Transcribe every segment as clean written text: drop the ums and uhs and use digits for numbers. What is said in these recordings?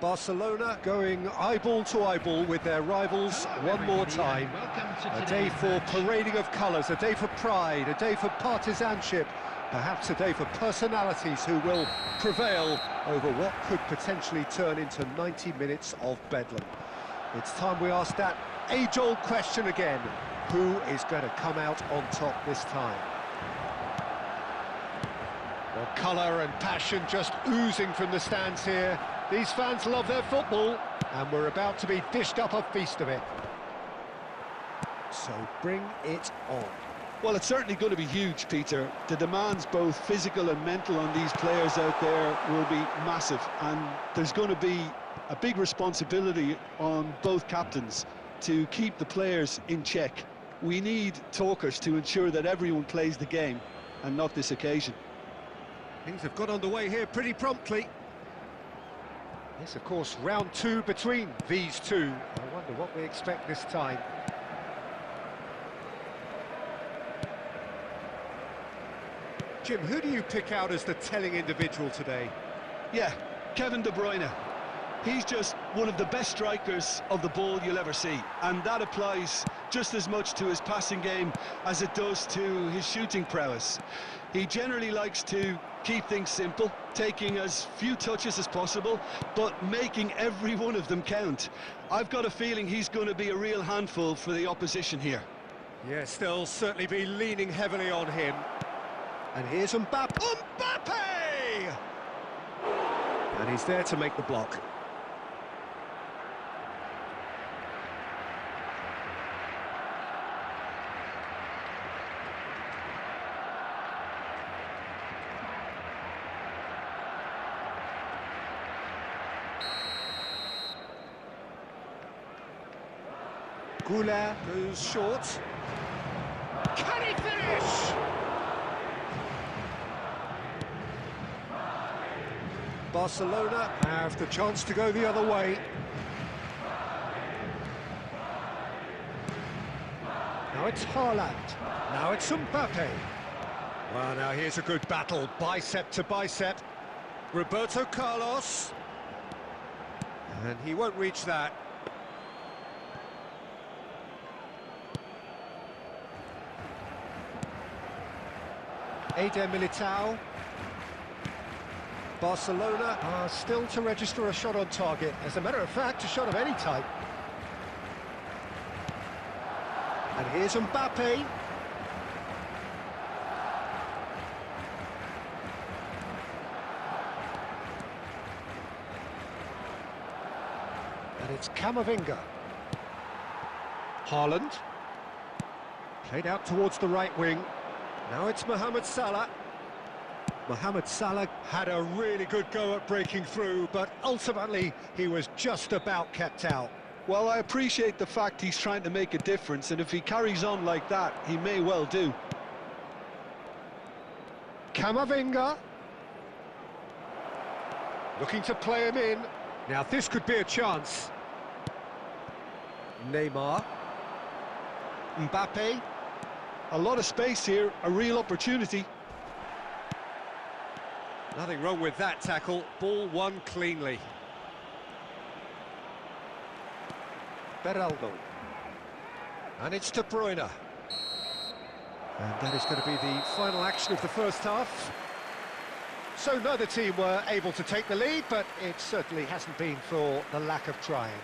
Barcelona going eyeball to eyeball with their rivals one more time. A day for parading of colours, a day for pride, a day for partisanship, perhaps a day for personalities who will prevail over what could potentially turn into 90 minutes of bedlam. It's time we ask that age-old question again: who is going to come out on top this time? Well, colour and passion just oozing from the stands here. These fans love their football, and we're about to be dished up a feast of it. So bring it on. Well, it's certainly going to be huge, Peter. The demands, both physical and mental, on these players out there will be massive, and there's going to be a big responsibility on both captains to keep the players in check. We need talkers to ensure that everyone plays the game, and not this occasion. Things have got underway here pretty promptly. Yes, of course, round two between these two. I wonder what we expect this time. Jim, who do you pick out as the telling individual today? Yeah, Kevin De Bruyne. He's just one of the best strikers of the ball you'll ever see, and that applies just as much to his passing game as it does to his shooting prowess. He generally likes to keep things simple, taking as few touches as possible, but making every one of them count. I've got a feeling he's going to be a real handful for the opposition here. Yes, they'll certainly be leaning heavily on him. And here's Mbappe. Mbappe! And he's there to make the block. Goulart goes short. Can he finish? Barcelona have the chance to go the other way. Now it's Haaland. Now it's Mbappe. Well, now here's a good battle, bicep to bicep. Roberto Carlos. And he won't reach that. Eder Militao. Barcelona are still to register a shot on target. As a matter of fact, a shot of any type. And here's Mbappe. And it's Camavinga. Haaland. Played out towards the right wing. Now it's Mohamed Salah. Mohamed Salah had a really good go at breaking through, but ultimately he was just about kept out. Well, I appreciate the fact he's trying to make a difference, and if he carries on like that, he may well do. Camavinga. Looking to play him in. Now this could be a chance. Neymar. Mbappe. A lot of space here, a real opportunity. Nothing wrong with that tackle. Ball won cleanly. Beraldo. And it's De Bruyne. And that is going to be the final action of the first half. So neither team were able to take the lead, but it certainly hasn't been for the lack of trying.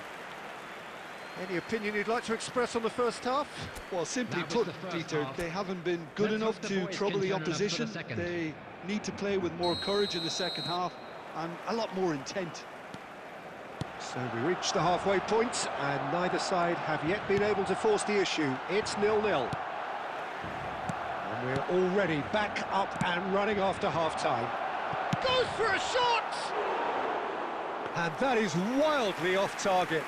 Any opinion you'd like to express on the first half? Well, simply put, Peter, they haven't been good enough to trouble the opposition. They need to play with more courage in the second half and a lot more intent. So we reach the halfway point, and neither side have yet been able to force the issue. It's 0-0. And we're already back up and running after half-time. Goes for a shot! And that is wildly off target.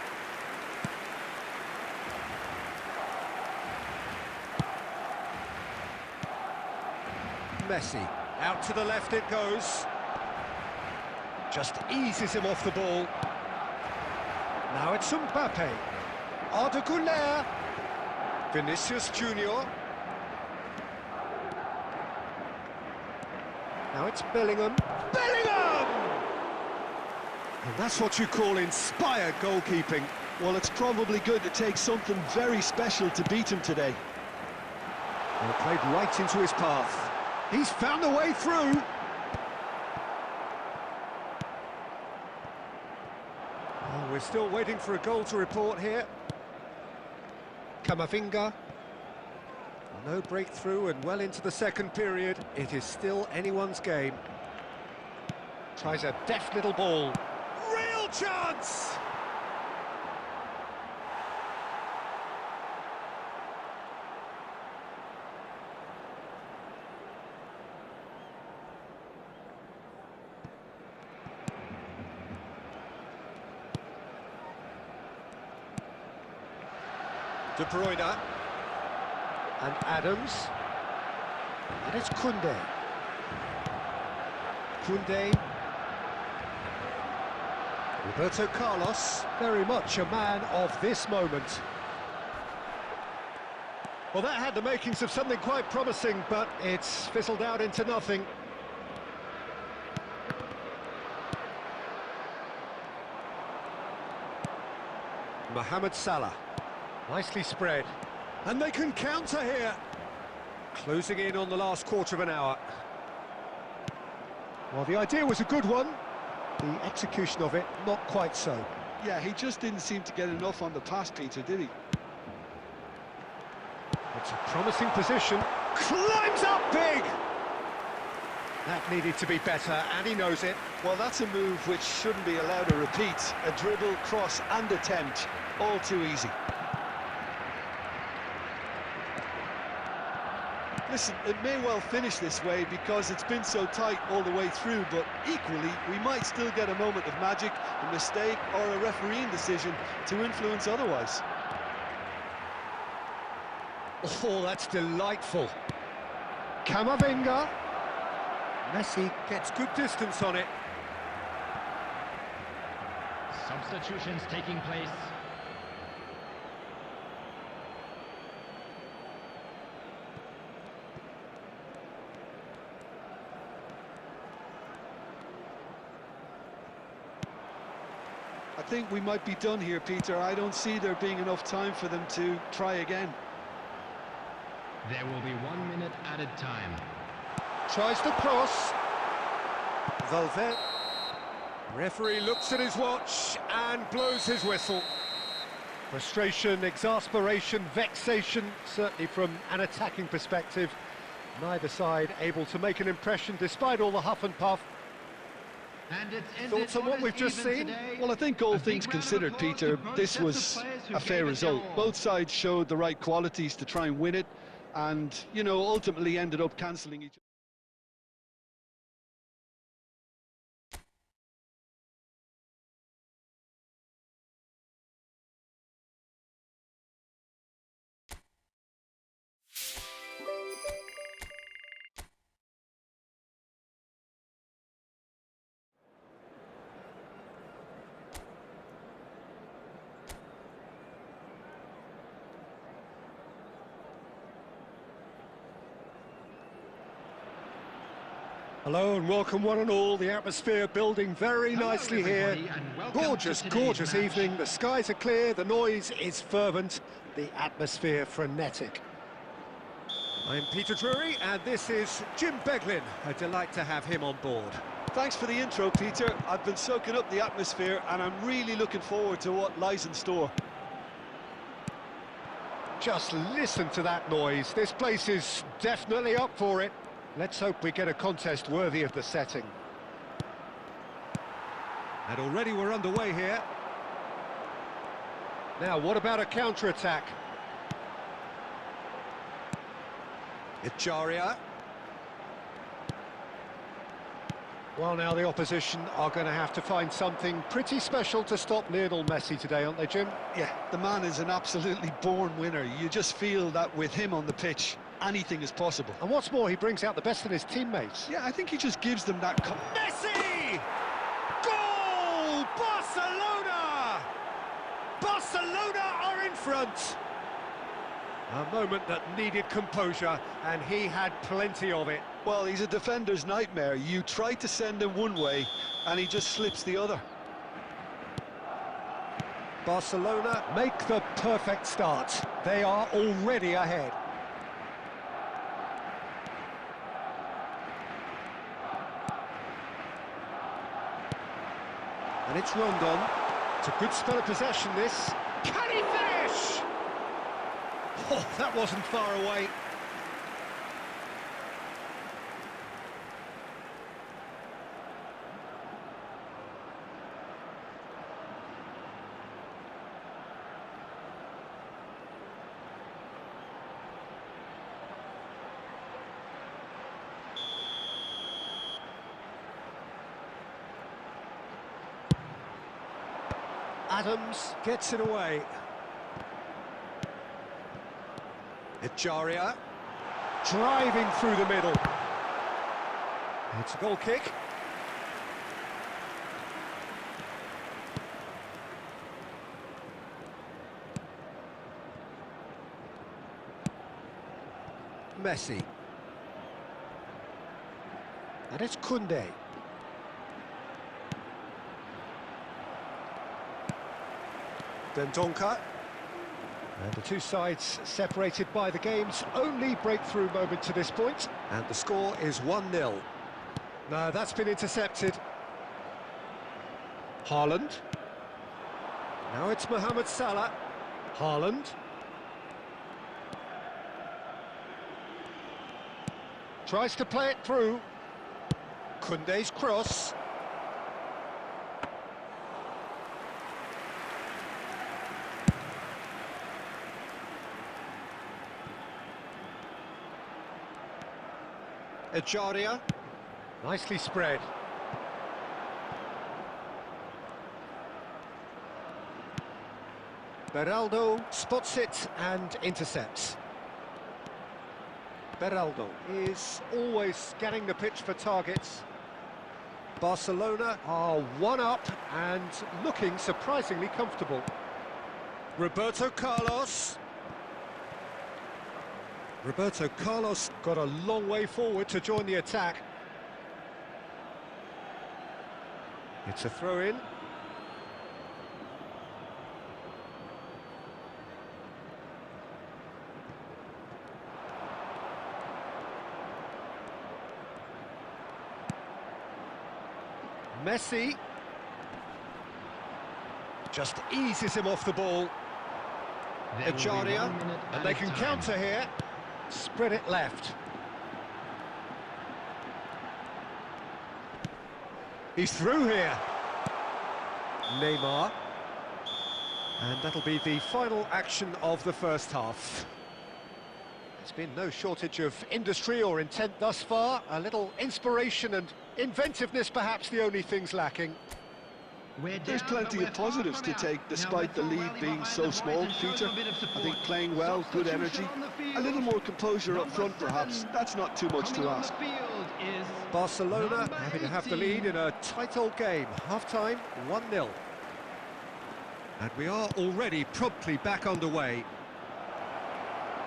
Messi, out to the left it goes. Just eases him off the ball. Now it's Mbappe. Arda Güler. Vinicius Junior. Now it's Bellingham. Bellingham! And that's what you call inspired goalkeeping. Well, it's probably going to take something very special to beat him today. Well, played right into his path. He's found a way through. Oh, we're still waiting for a goal to report here. Camavinga. No breakthrough and well into the second period. It is still anyone's game. Tries a deft little ball. Real chance! De Bruyne. And Adams. And it's Koundé. Koundé. Roberto Carlos, very much a man of this moment. Well, that had the makings of something quite promising, but it's fizzled out into nothing. Mohamed Salah. Nicely spread. And they can counter here. Closing in on the last quarter of an hour. Well, the idea was a good one. The execution of it, not quite so. Yeah, he just didn't seem to get enough on the pass, Peter, did he? It's a promising position. Climbs up big! That needed to be better, and he knows it. Well, that's a move which shouldn't be allowed to repeat. A dribble, cross and attempt, all too easy. Listen, it may well finish this way because it's been so tight all the way through, but equally, we might still get a moment of magic, a mistake or a refereeing decision to influence otherwise. Oh, that's delightful. Camavinga. Messi gets good distance on it. Substitutions taking place. I think we might be done here, Peter. I don't see there being enough time for them to try again. There will be 1 minute added time. Tries to cross. Valverde. Referee looks at his watch and blows his whistle. Frustration, exasperation, vexation, certainly from an attacking perspective. Neither side able to make an impression despite all the huff and puff. And it's Thoughts on what we've just seen? Well, I think all things considered, Peter, this was a fair result. Both sides showed the right qualities to try and win it, and, you know, ultimately ended up cancelling each other. Hello and welcome one and all. The atmosphere building very nicely here. Gorgeous, gorgeous evening. The skies are clear, the noise is fervent, the atmosphere frenetic. I'm Peter Drury and this is Jim Beglin. A delight to have him on board. Thanks for the intro, Peter. I've been soaking up the atmosphere and I'm really looking forward to what lies in store. Just listen to that noise. This place is definitely up for it. Let's hope we get a contest worthy of the setting. And already we're underway here. Now, what about a counter-attack? Echaria. Well, now the opposition are going to have to find something pretty special to stop Lionel Messi today, aren't they, Jim? Yeah, the man is an absolutely born winner. You just feel that with him on the pitch, anything is possible. And what's more, he brings out the best in his teammates. Yeah, I think he just gives them that... Messi! Goal! Barcelona! Barcelona are in front! A moment that needed composure, and he had plenty of it. Well, he's a defender's nightmare. You try to send him one way, and he just slips the other. Barcelona make the perfect start. They are already ahead. And it's Rondon. It's a good spell of possession, this. Can he finish? Oh, that wasn't far away. Adams gets it away. Echaria driving through the middle. It's a goal kick. Messi. And it's Koundé. Dendonka. And the two sides separated by the game's only breakthrough moment to this point. And the score is 1-0. Now that's been intercepted. Haaland. Now it's Mohamed Salah. Haaland. Tries to play it through. Koundé's cross. Echaria, nicely spread. Beraldo spots it and intercepts. Beraldo is always scanning the pitch for targets. Barcelona are one up and looking surprisingly comfortable. Roberto Carlos. Roberto Carlos got a long way forward to join the attack. It's a throw-in. Messi. Just eases him off the ball. Echaria, and they can counter here. Spread it left. He's through here. Neymar. And that'll be the final action of the first half. There's been no shortage of industry or intent thus far. A little inspiration and inventiveness, perhaps the only things lacking. There's plenty of positives to take despite the lead being so small, Peter. I think playing well, good energy, a little more composure up front perhaps. That's not too much to ask. Barcelona having to have the lead in a tight old game. Half-time, 1-0. And we are already promptly back underway.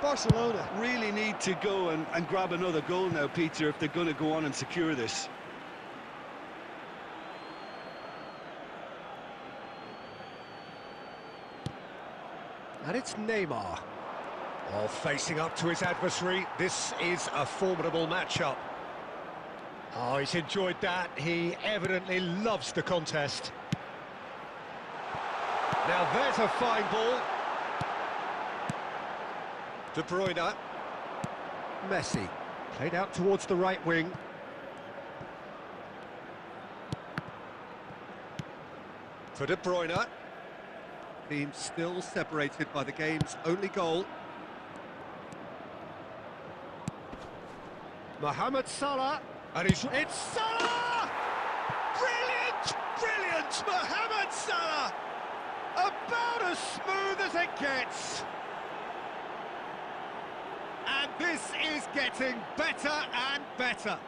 Barcelona really need to go and grab another goal now, Peter, if they're going to go on and secure this. And it's Neymar. Oh, facing up to his adversary. This is a formidable matchup. Oh, he's enjoyed that. He evidently loves the contest. Now there's a fine ball. De Bruyne. Messi. Played out towards the right wing. For De Bruyne. Team still separated by the game's only goal. Mohamed Salah, and it's Salah! Brilliant, brilliant, Mohamed Salah! About as smooth as it gets. And this is getting better and better.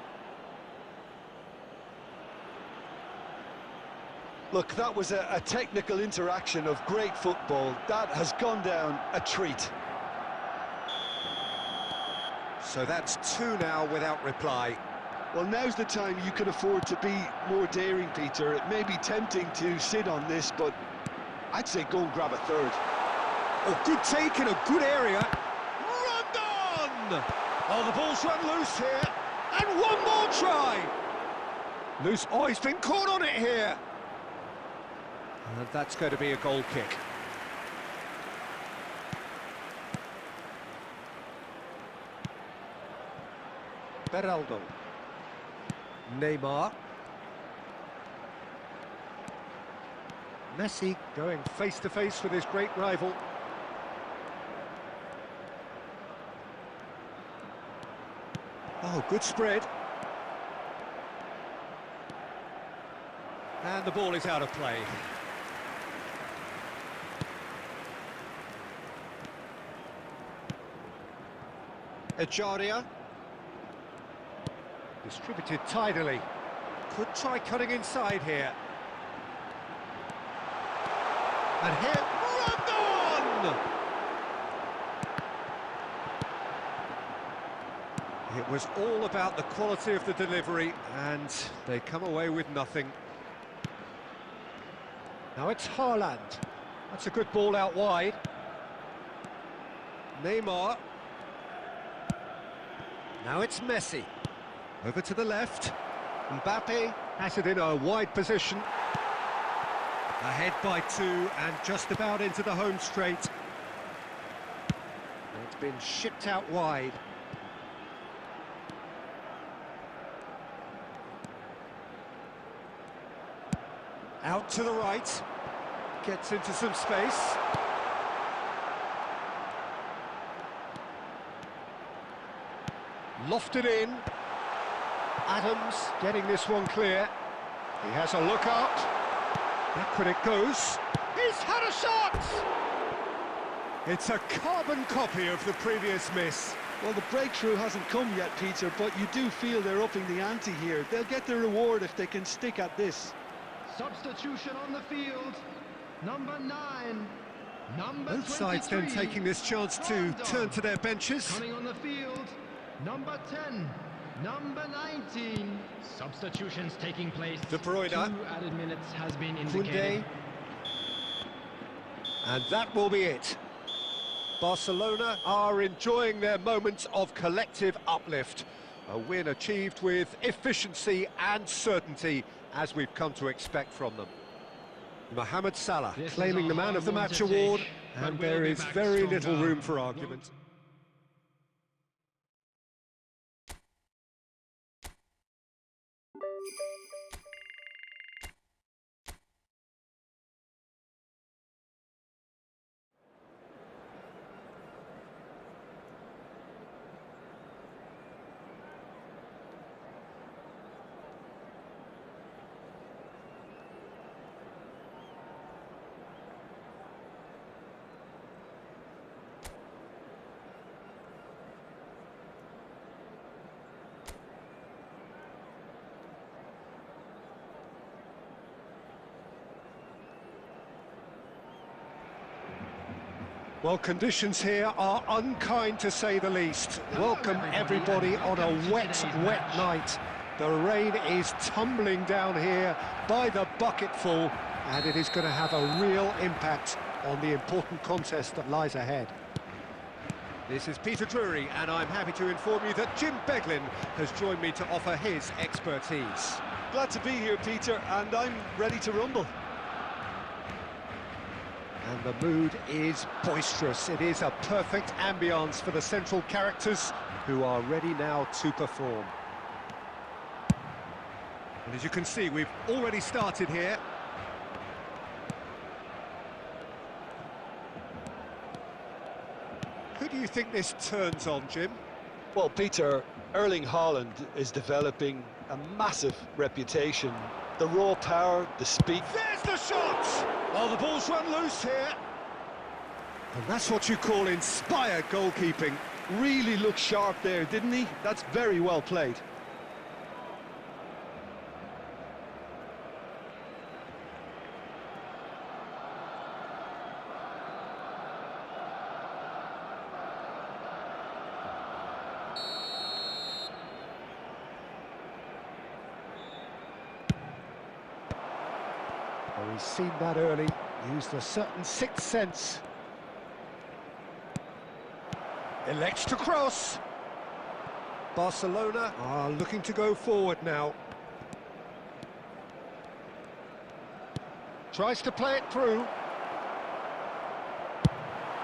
Look, that was a technical interaction of great football. That has gone down a treat. So that's 2 now without reply. Well, now's the time you can afford to be more daring, Peter. It may be tempting to sit on this, but I'd say go and grab a third. Oh, good take in a good area. Run! Oh, the ball's run loose here. And one more try. Loose. Oh, he's been caught on it here. And that's going to be a goal kick. Beraldo. Neymar. Messi going face-to-face with his great rival. Oh, good spread. And the ball is out of play. Echaria. Distributed tidily. Could try cutting inside here. And here, Rondon! It was all about the quality of the delivery, and they come away with nothing. Now it's Haaland. That's a good ball out wide. Neymar. Now it's Messi. Over to the left. Mbappe has it in a wide position. Ahead by 2 and just about into the home straight. It's been shipped out wide. Out to the right. Gets into some space. Lofted in. Adams getting this one clear. He has a look out. Back when it goes. He's had a shot! It's a carbon copy of the previous miss. Well, the breakthrough hasn't come yet, Peter, but you do feel they're upping the ante here. They'll get their reward if they can stick at this. Substitution on the field. Number 9. Number Both sides then taking this chance to turn to their benches. Coming on the field. Number 10. Number 19. Substitutions taking place. De Bruyne. 2 added minutes has been indicated. And that will be it. Barcelona are enjoying their moments of collective uplift. A win achieved with efficiency and certainty. as we've come to expect from them. Mohamed Salah This is claiming a the Man hard of the one Match to take, award, but and we'll there be is back very little stronger. room for argument. Well, conditions here are unkind to say the least. Welcome everybody on a wet night. The rain is tumbling down here by the bucketful, and it is going to have a real impact on the important contest that lies ahead. This is Peter Drury, and I'm happy to inform you that Jim Beglin has joined me to offer his expertise. Glad to be here, Peter, and I'm ready to rumble. And the mood is boisterous. It is a perfect ambience for the central characters who are ready now to perform. And as you can see, we've already started here. Who do you think this turns on, Jim? Well, Peter, Erling Haaland is developing a massive reputation. The raw power, the speed. There's the shot! Oh, the ball's run loose here. And that's what you call inspired goalkeeping. Really looked sharp there, didn't he? That's very well played. Well, he's seen that early, used a certain sixth sense. Elects to cross. Barcelona are looking to go forward now. Tries to play it through.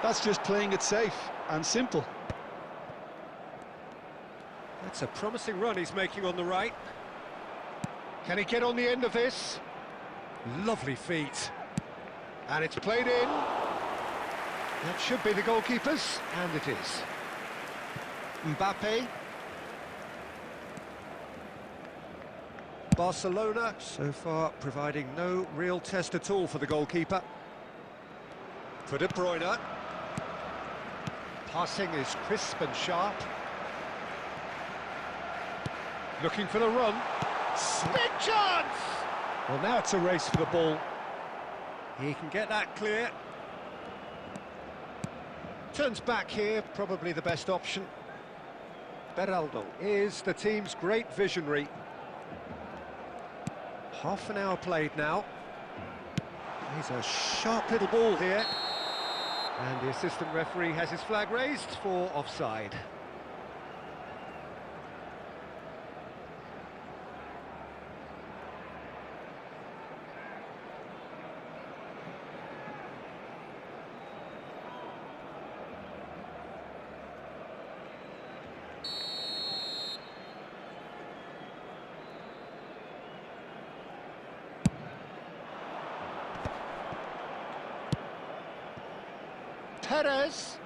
That's just playing it safe and simple. That's a promising run he's making on the right. Can he get on the end of this? Lovely feet. And it's played in. That should be the goalkeeper's, and it is. Mbappe. Barcelona, so far, providing no real test at all for the goalkeeper. For De Bruyne. Passing is crisp and sharp. Looking for the run. Big chance! Well, now it's a race for the ball. He can get that clear. Turns back here, probably the best option. Beraldo is the team's great visionary. Half an hour played now. He's a sharp little ball here. And the assistant referee has his flag raised for offside. Perez.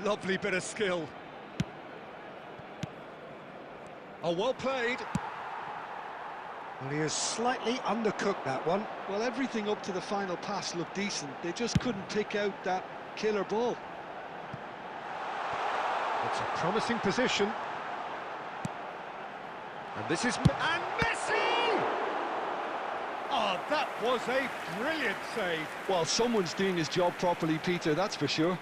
Lovely bit of skill. Oh, well played. Well, he has slightly undercooked that one. Well, everything up to the final pass looked decent. They just couldn't pick out that killer ball. It's a promising position. And this is... And Messi! Oh, that was a brilliant save. Well, someone's doing his job properly, Peter, that's for sure.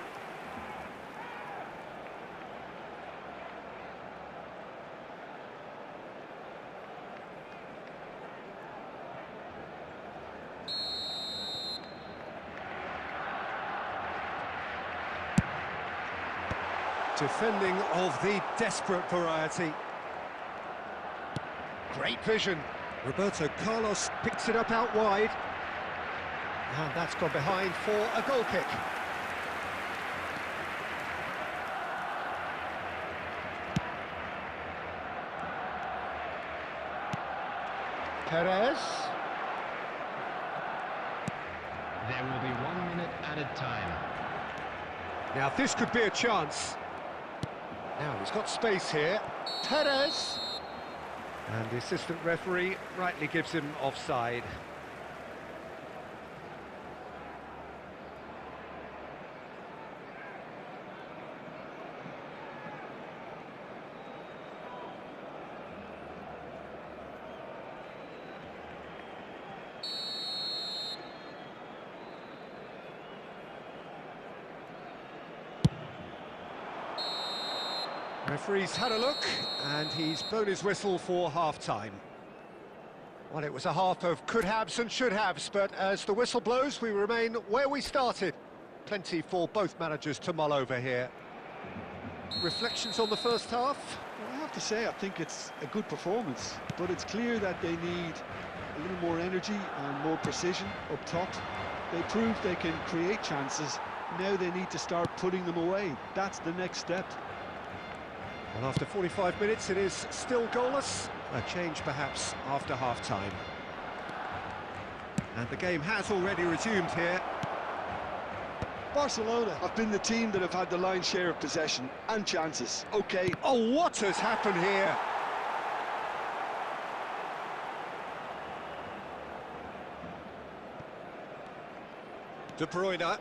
Defending of the desperate variety. Great vision. Roberto Carlos picks it up out wide. And that's gone behind for a goal kick. Perez. There will be 1 minute added time. Now this could be a chance. Now he's got space here. Perez. And the assistant referee rightly gives him offside. Referee's had a look, and he's blown his whistle for half-time. Well, it was a half of could-haves and should-haves, but as the whistle blows, we remain where we started. Plenty for both managers to mull over here. Reflections on the first half? Well, I have to say, I think it's a good performance, but it's clear that they need a little more energy and more precision up top. They proved they can create chances. Now they need to start putting them away. That's the next step. Well, after 45 minutes, it is still goalless. A change, perhaps, after half-time. And the game has already resumed here. Barcelona have been the team that have had the lion's share of possession and chances. OK. Oh, what has happened here? De Bruyne.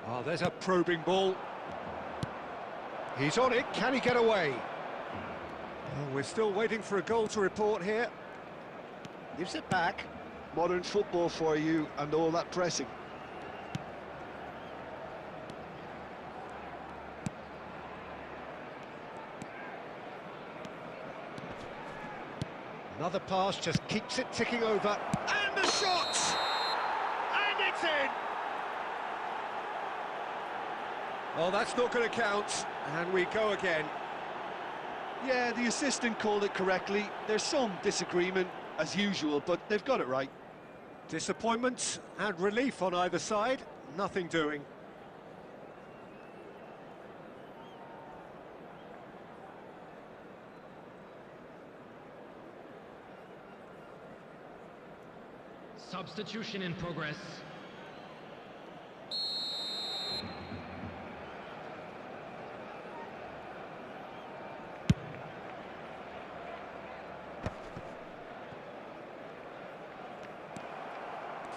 Oh, there's a probing ball. He's on it, can he get away? Oh, we're still waiting for a goal to report here. Gives it back. Modern football for you and all that pressing. Another pass just keeps it ticking over. And the shot! And it's in! Oh, that's not going to count. And we go again. Yeah, the assistant called it correctly. There's some disagreement, as usual, but they've got it right. Disappointment and relief on either side. Nothing doing. Substitution in progress.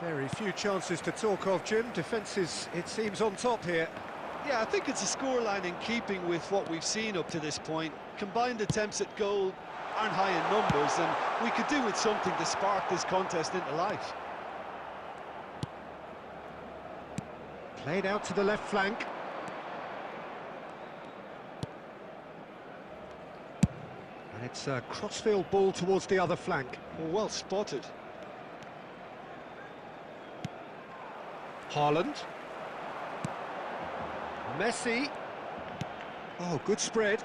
Very few chances to talk of, Jim. Defence is, it seems, on top here. Yeah, I think it's a scoreline in keeping with what we've seen up to this point. Combined attempts at goal aren't high in numbers, and we could do with something to spark this contest into life. Played out to the left flank. And it's a crossfield ball towards the other flank. Well spotted. Haaland. Messi. Oh, good spread.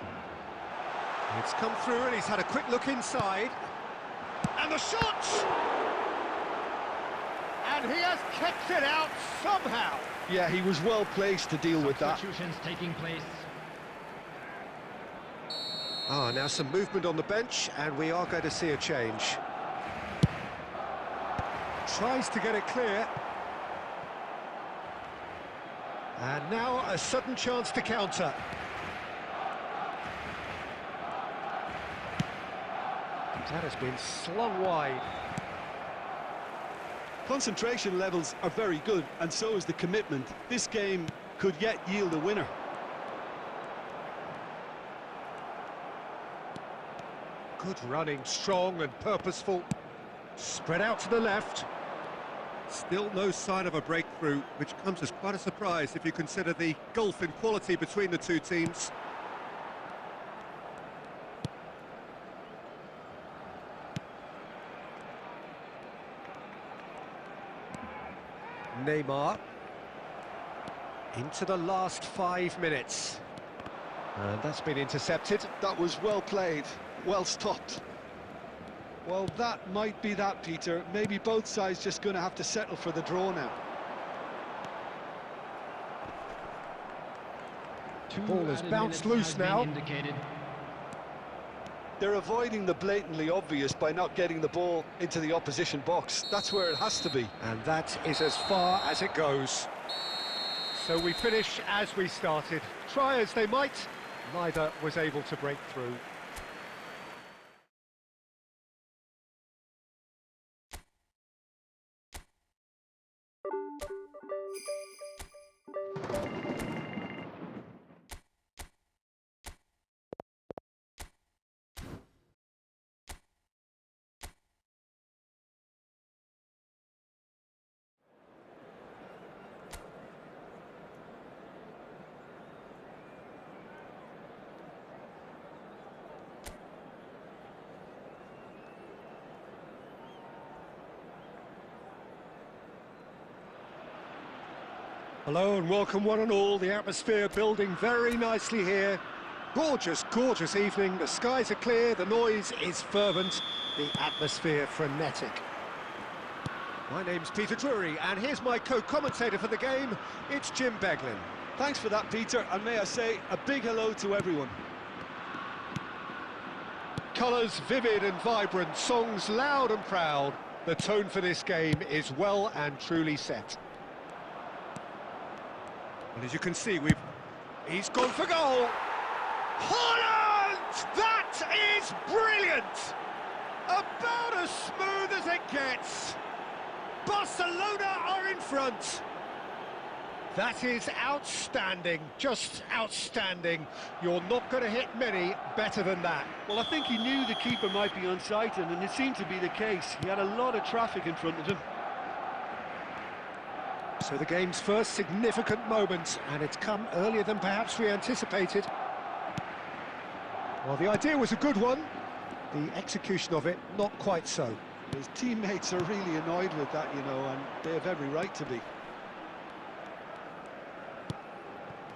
It's come through and he's had a quick look inside. And the shot! And he has kept it out somehow. Yeah, he was well placed to deal with that. Substitutions taking place. Ah, now some movement on the bench, and we are going to see a change. Tries to get it clear. And now a sudden chance to counter. That has been slung wide. Concentration levels are very good, and so is the commitment. This game could yet yield a winner. Good running, strong and purposeful. Spread out to the left. Still no sign of a breakthrough, which comes as quite a surprise if you consider the gulf in quality between the two teams. Neymar. Into the last 5 minutes. And that's been intercepted. That was well played. well stopped. Well, that might be that, Peter. Maybe both sides just going to have to settle for the draw now. Ball is bounced loose now. They're avoiding the blatantly obvious by not getting the ball into the opposition box. That's where it has to be. And that is as far as it goes. So we finish as we started. Try as they might, neither was able to break through. Hello and welcome one and all. The atmosphere building very nicely here. Gorgeous, gorgeous evening. The skies are clear, the noise is fervent, the atmosphere frenetic. My name's Peter Drury and here's my co-commentator for the game. It's Jim Beglin. Thanks for that, Peter, and may I say a big hello to everyone. Colours vivid and vibrant, songs loud and proud. The tone for this game is well and truly set. And as you can see, he's gone for goal. Haaland! That is brilliant! About as smooth as it gets. Barcelona are in front. That is outstanding, just outstanding. You're not going to hit many better than that. Well, I think he knew the keeper might be unsighted, and it seemed to be the case. He had a lot of traffic in front of him. So the game's first significant moment, and it's come earlier than perhaps we anticipated. Well, the idea was a good one, the execution of it, not quite so. His teammates are really annoyed with that, you know, and they have every right to be.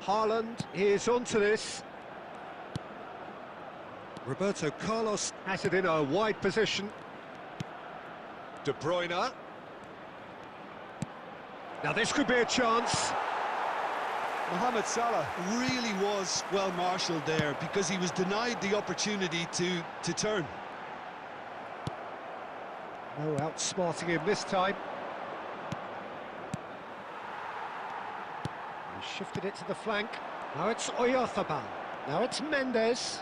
Haaland is onto this. Roberto Carlos has it in a wide position. De Bruyne. Now this could be a chance. Mohamed Salah really was well marshalled there because he was denied the opportunity to turn. No outsmarting him this time. He shifted it to the flank. Now it's Oyarzabal. Now it's Mendes.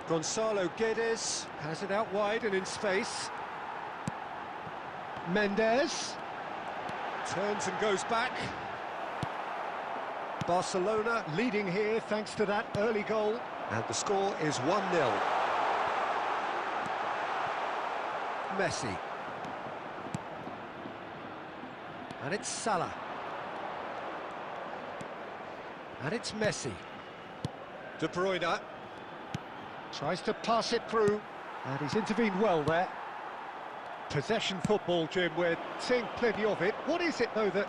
Gonzalo Guedes has it out wide and in space. Mendes turns and goes back. Barcelona leading here thanks to that early goal. And the score is 1-0. Messi. And it's Salah. And it's Messi. De Bruyne tries to pass it through, and he's intervened well there. Possession football, Jim, we're seeing plenty of it. What is it, though, that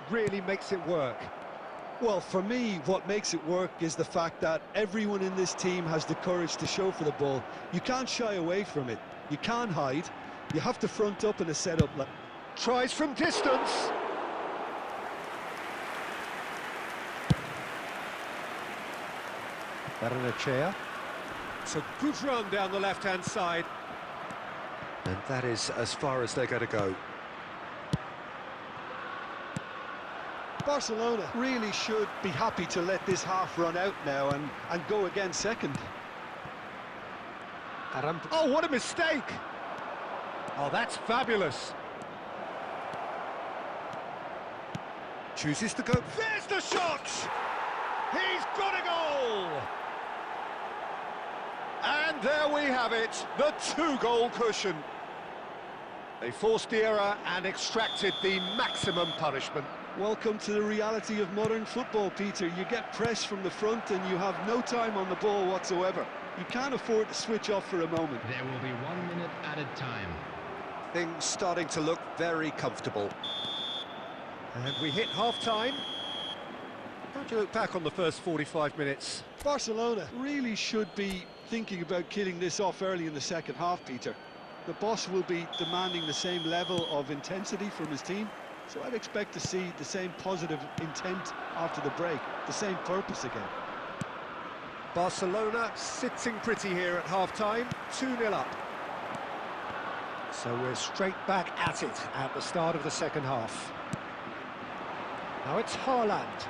really makes it work? Well, for me, what makes it work is the fact that everyone in this team has the courage to show for the ball. You can't shy away from it. You can't hide. You have to front up in a setup. Tries from distance. Barrenechea. It's a good run down the left-hand side. And that is as far as they're going to go. Barcelona really should be happy to let this half run out now and go again second. Oh, what a mistake! Oh, that's fabulous. Chooses to go. There's the shot! He's got a goal! And there we have it, the two-goal cushion. They forced the error and extracted the maximum punishment. Welcome to the reality of modern football, Peter. You get pressed from the front and you have no time on the ball whatsoever. You can't afford to switch off for a moment. There will be 1 minute added time. Things starting to look very comfortable. And we hit half-time. How do you look back on the first 45 minutes? Barcelona really should be thinking about killing this off early in the second half, Peter. The boss will be demanding the same level of intensity from his team, so I'd expect to see the same positive intent after the break, the same purpose again. Barcelona sitting pretty here at half-time, 2-0 up. So we're straight back at it at the start of the second half. Now it's Haaland.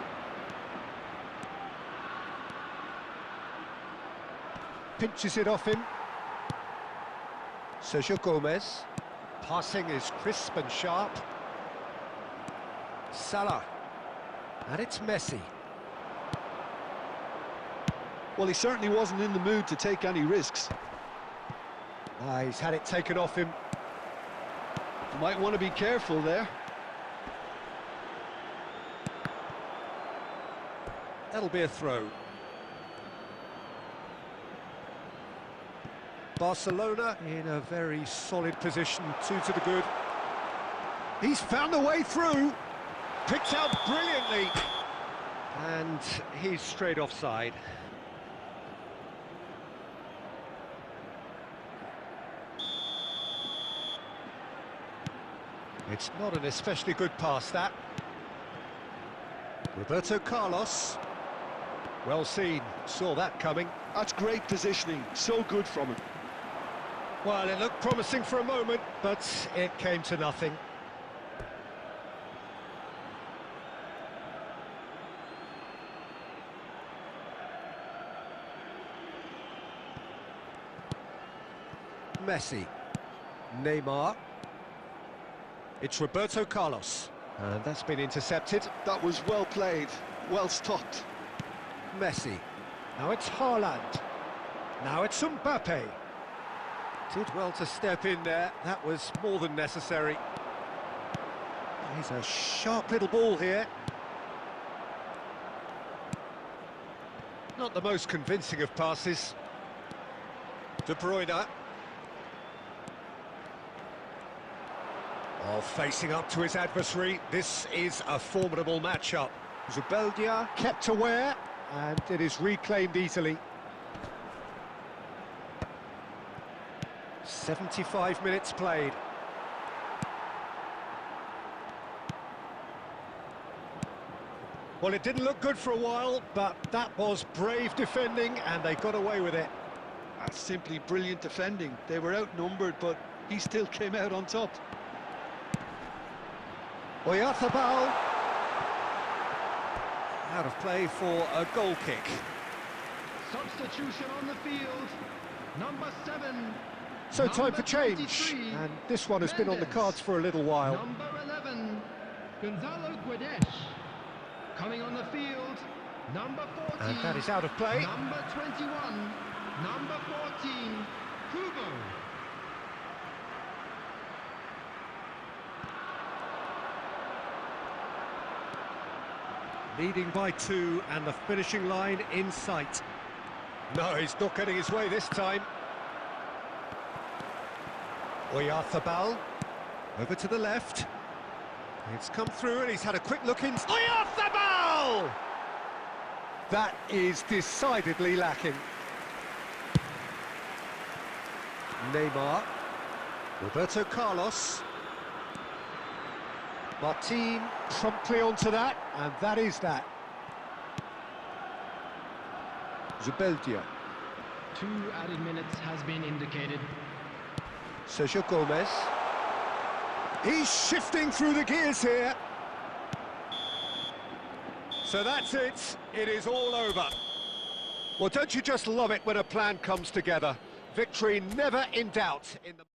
Pinches it off him. Sergio Gomez. Passing is crisp and sharp. Salah. And it's Messi. Well, he certainly wasn't in the mood to take any risks. He's had it taken off him. Might want to be careful there. That'll be a throw. Barcelona in a very solid position, 2 to the good. He's found the way through. Picked out brilliantly. And he's straight offside. It's not an especially good pass, that. Roberto Carlos. Well seen, saw that coming. That's great positioning, so good from him. Well, it looked promising for a moment, but it came to nothing. Messi. Neymar. It's Roberto Carlos. And that's been intercepted. That was well played, well stopped. Messi. Now it's Haaland. Now it's Mbappe. Did well to step in there. That was more than necessary. He's a sharp little ball here. Not the most convincing of passes. De Bruyne. Oh, facing up to his adversary. This is a formidable matchup. Zubeldia kept aware, and it is reclaimed easily. 75 minutes played. Well, it didn't look good for a while, but that was brave defending, and they got away with it. That's simply brilliant defending. They were outnumbered, but he still came out on top. Oyarzabal. Out of play for a goal kick. Substitution on the field. Number 7. So time for change, and this one has been on the cards for a little while. Number 11, Gonzalo Guedes. Coming on the field, number 14. And that is out of play. Number 21, number 14, Hugo. Leading by 2, and the finishing line in sight. No, he's not getting his way this time. Oyarzabal, over to the left. It's come through and he's had a quick look in. Oyarzabal! That is decidedly lacking. Neymar, Roberto Carlos. Martin promptly onto that, and that is that. Zubeldia. 2 added minutes has been indicated. Sergio Gomez. He's shifting through the gears here. So that's it. It is all over. Well, don't you just love it when a plan comes together? Victory never in doubt in the...